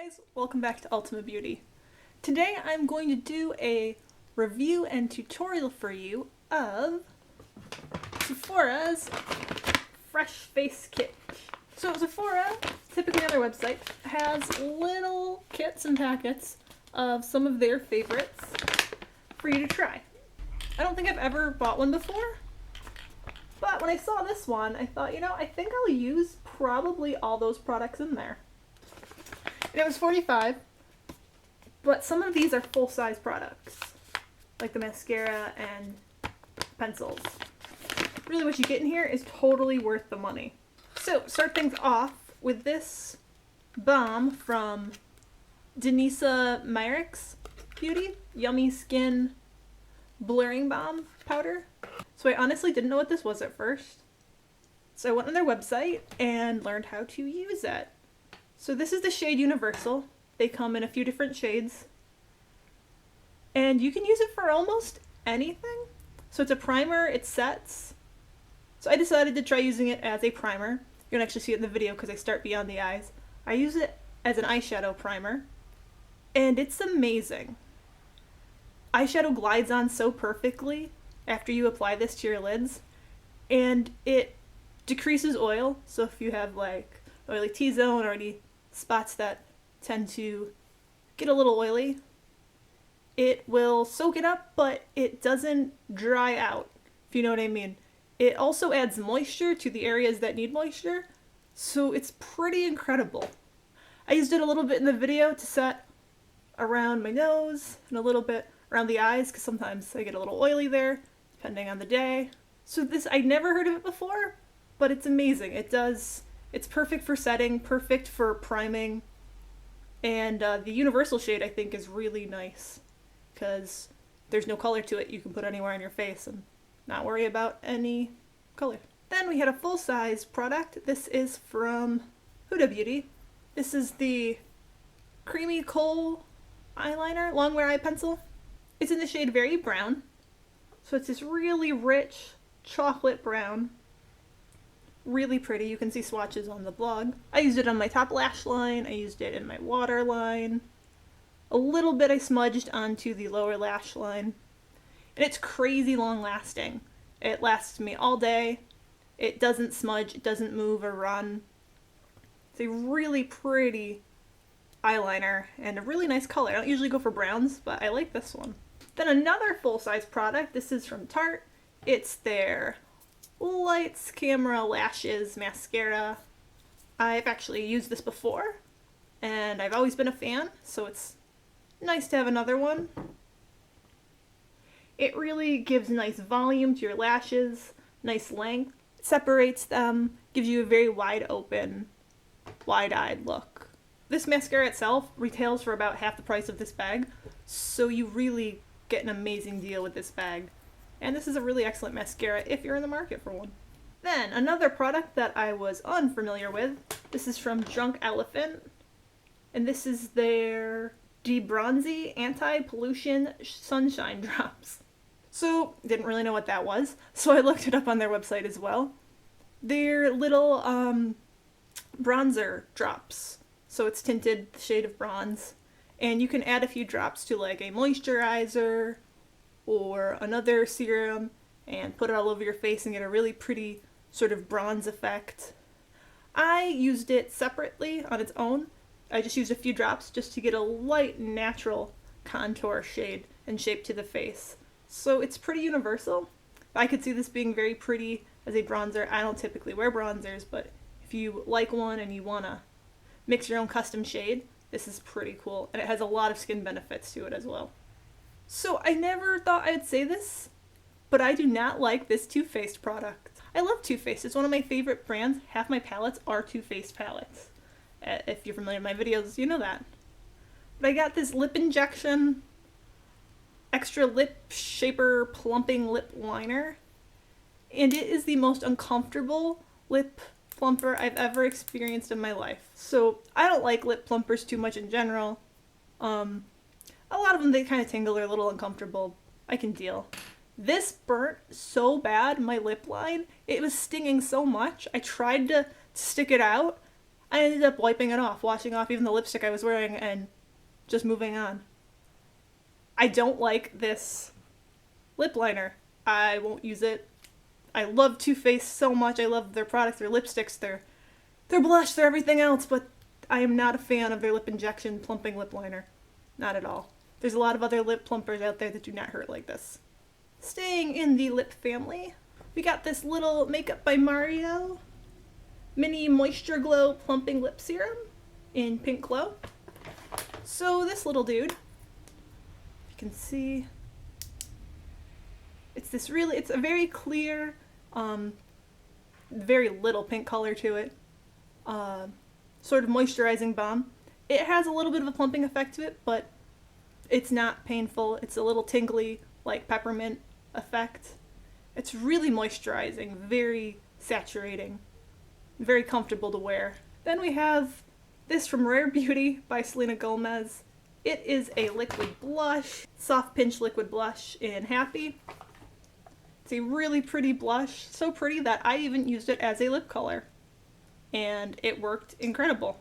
guys, welcome back to UltimaBeauty. Today I'm going to do a review and tutorial for you of Sephora's Fresh Face Kit. So Sephora, typically on their website, has little kits and packets of some of their favorites for you to try. I don't think I've ever bought one before, but when I saw this one, I thought, I think I'll use probably all those products in there. And it was $45, but some of these are full-size products, like the mascara and pencils. Really what you get in here is totally worth the money. So, start things off with this balm from Denisa Myricks Beauty, Yummy Skin Blurring Balm Powder. So I honestly didn't know what this was at first. So I went on their website and learned how to use it. So this is the shade Universal. They come in a few different shades. And you can use it for almost anything. So it's a primer, it sets. So I decided to try using it as a primer. You can actually see it in the video because I start beyond the eyes. I use it as an eyeshadow primer. And it's amazing. Eyeshadow glides on so perfectly after you apply this to your lids. And it decreases oil. So if you have like oily T-zone or any spots that tend to get a little oily, it will soak it up, but it doesn't dry out, if you know what I mean. It also adds moisture to the areas that need moisture, so it's pretty incredible. I used it a little bit in the video to set around my nose and a little bit around the eyes, because sometimes I get a little oily there, depending on the day. So this, I'd never heard of it before, but it's amazing. It's perfect for setting, perfect for priming, and the universal shade I think is really nice because there's no color to it. You can put anywhere on your face and not worry about any color. Then we had a full-size product. This is from Huda Beauty. This is the Cream Kohl Eyeliner Longwear Eye Pencil. It's in the shade Very Brown, so it's this really rich chocolate brown. Really pretty. You can see swatches on the blog. I used it on my top lash line. I used it in my waterline. A little bit I smudged onto the lower lash line. And it's crazy long lasting. It lasts me all day. It doesn't smudge. It doesn't move or run. It's a really pretty eyeliner and a really nice color. I don't usually go for browns, but I like this one. Then another full-size product. This is from Tarte. It's their Lights Camera Lashes Mascara. I've actually used this before, and I've always been a fan, so it's nice to have another one. It really gives nice volume to your lashes, nice length. It separates them, gives you a very wide open, wide-eyed look. This mascara itself retails for about half the price of this bag, so you really get an amazing deal with this bag. And this is a really excellent mascara if you're in the market for one. Then, another product that I was unfamiliar with. This is from Drunk Elephant. And this is their D-Bronzi Anti-Pollution Sunshine Drops. So, didn't really know what that was. So I looked it up on their website as well. They're little bronzer drops. So it's tinted the shade of bronze. And you can add a few drops to like a moisturizer or another serum and put it all over your face and get a really pretty sort of bronze effect. I used it separately on its own. I just used a few drops just to get a light natural contour shade and shape to the face. So it's pretty universal. I could see this being very pretty as a bronzer. I don't typically wear bronzers, but if you like one and you want to mix your own custom shade, this is pretty cool. And it has a lot of skin benefits to it as well. So I never thought I'd say this, but I do not like this Too Faced product. I love Too Faced. It's one of my favorite brands. Half my palettes are Too Faced palettes. If you're familiar with my videos, you know that. But I got this lip injection, extra lip shaper plumping lip liner, and it is the most uncomfortable lip plumper I've ever experienced in my life. So I don't like lip plumpers too much in general. A lot of them, they kind of tingle, they're a little uncomfortable. I can deal. This burnt so bad, my lip line. It was stinging so much. I tried to stick it out. I ended up wiping it off, washing off even the lipstick I was wearing, and just moving on. I don't like this lip liner. I won't use it. I love Too Faced so much. I love their products, their lipsticks, their blush, their everything else, but I am not a fan of their lip injection plumping lip liner. Not at all. There's a lot of other lip plumpers out there that do not hurt like this. Staying in the lip family, we got this little Makeup by Mario mini MoistureGlow plumping lip serum in Pink Glow. So this little dude, you can see, it's a very clear, very little pink color to it, sort of moisturizing balm. It has a little bit of a plumping effect to it, but it's not painful. It's a little tingly, like peppermint effect. It's really moisturizing, very saturating, very comfortable to wear. Then we have this from Rare Beauty by Selena Gomez. It is a liquid blush, soft pinch liquid blush in Happy. It's a really pretty blush, so pretty that I even used it as a lip color, and it worked incredible.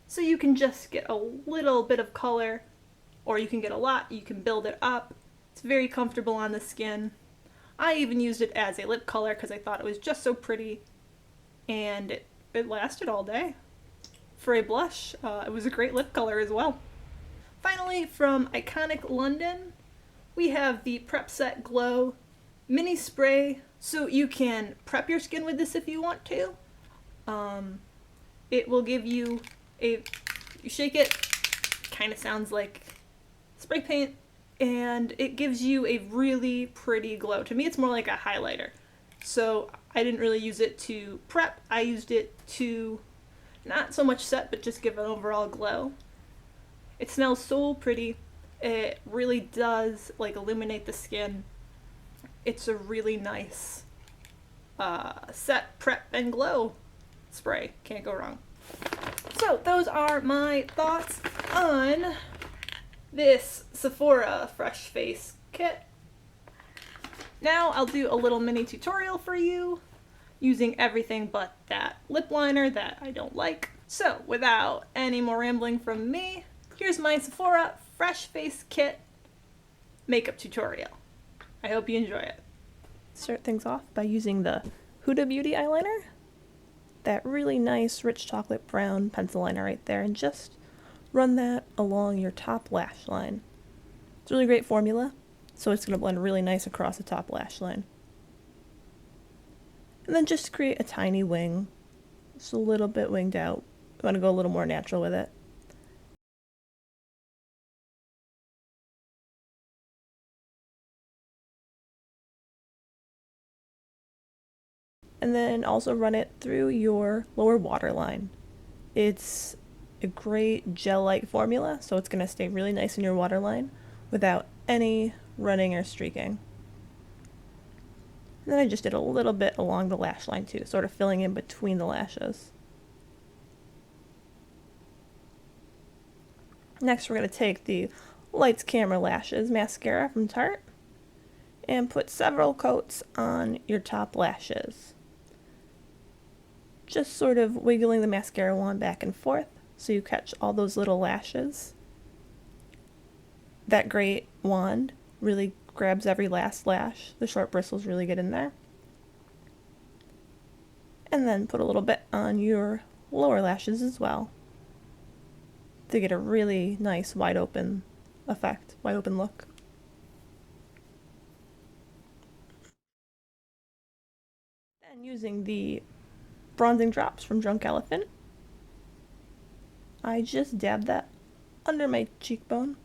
So you can just get a little bit of color, or you can get a lot, you can build it up. It's very comfortable on the skin. I even used it as a lip color because I thought it was just so pretty, and it lasted all day. For a blush, it was a great lip color as well. Finally, from Iconic London, we have the Prep Set Glow mini spray. So you can prep your skin with this if you want to. It will give you you shake it, kind of sounds like spray paint, and it gives you a really pretty glow. To me, it's more like a highlighter. So I didn't really use it to prep. I used it to not so much set, but just give an overall glow. It smells so pretty. It really does like illuminate the skin. It's a really nice set, prep, and glow spray. Can't go wrong. So those are my thoughts on this Sephora Fresh Face Kit. Now I'll do a little mini tutorial for you using everything but that lip liner that I don't like. So without any more rambling from me, here's my Sephora Fresh Face Kit makeup tutorial. I hope you enjoy it. Start things off by using the Huda Beauty eyeliner. That really nice rich chocolate brown pencil liner right there, and just run that along your top lash line. It's a really great formula, so it's going to blend really nice across the top lash line. And then just create a tiny wing, just a little bit winged out. You want to go a little more natural with it. And then also run it through your lower waterline. It's a great gel-like formula, so it's going to stay really nice in your waterline without any running or streaking. And then I just did a little bit along the lash line too, sort of filling in between the lashes. Next we're going to take the Lights Camera Lashes mascara from Tarte and put several coats on your top lashes. Just sort of wiggling the mascara wand back and forth so you catch all those little lashes. That great wand really grabs every last lash. The short bristles really get in there. And then put a little bit on your lower lashes as well to get a really nice wide open effect, wide open look. And using the bronzing drops from Drunk Elephant, I just dabbed that under my cheekbone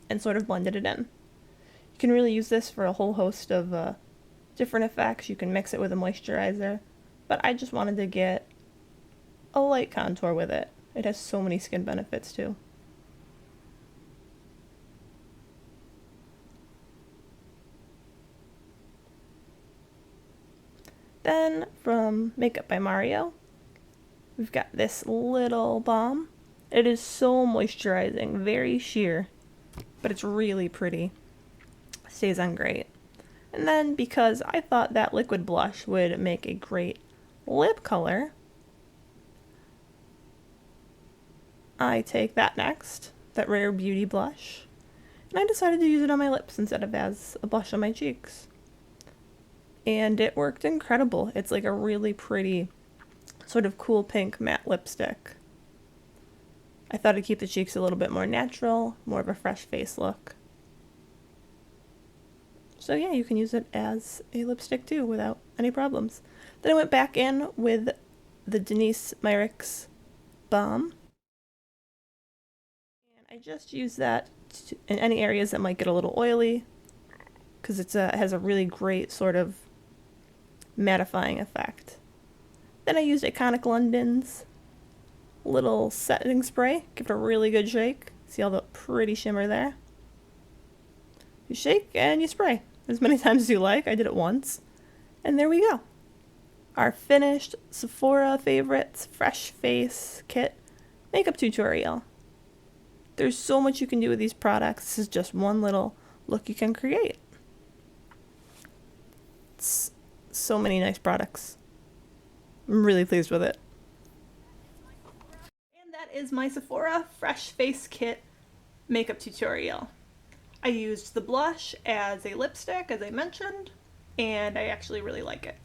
and sort of blended it in. You can really use this for a whole host of different effects. You can mix it with a moisturizer, but I just wanted to get a light contour with it. It has so many skin benefits too. Then from Makeup by Mario, we've got this little balm. It is so moisturizing, very sheer, but it's really pretty. Stays on great. And then because I thought that liquid blush would make a great lip color, I take that next, that Rare Beauty blush, and I decided to use it on my lips instead of as a blush on my cheeks. And it worked incredible. It's like a really pretty sort of cool pink matte lipstick. I thought it'd keep the cheeks a little bit more natural, more of a fresh face look. So yeah, you can use it as a lipstick too without any problems. Then I went back in with the Denisa Myricks Balm. And I just use that in any areas that might get a little oily, because it has a really great sort of mattifying effect. Then I used Iconic London's little setting spray. Give it a really good shake. See all the pretty shimmer there? You shake and you spray as many times as you like. I did it once. And there we go. Our finished Sephora Favorites Fresh Face Kit makeup tutorial. There's so much you can do with these products. This is just one little look you can create. It's so many nice products. I'm really pleased with it. And that is my Sephora Fresh Face Kit makeup tutorial. I used the blush as a lipstick, as I mentioned, and I actually really like it.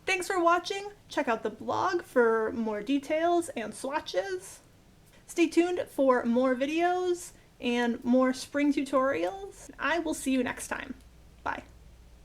Thanks for watching. Check out the blog for more details and swatches. Stay tuned for more videos and more spring tutorials. I will see you next time. Bye.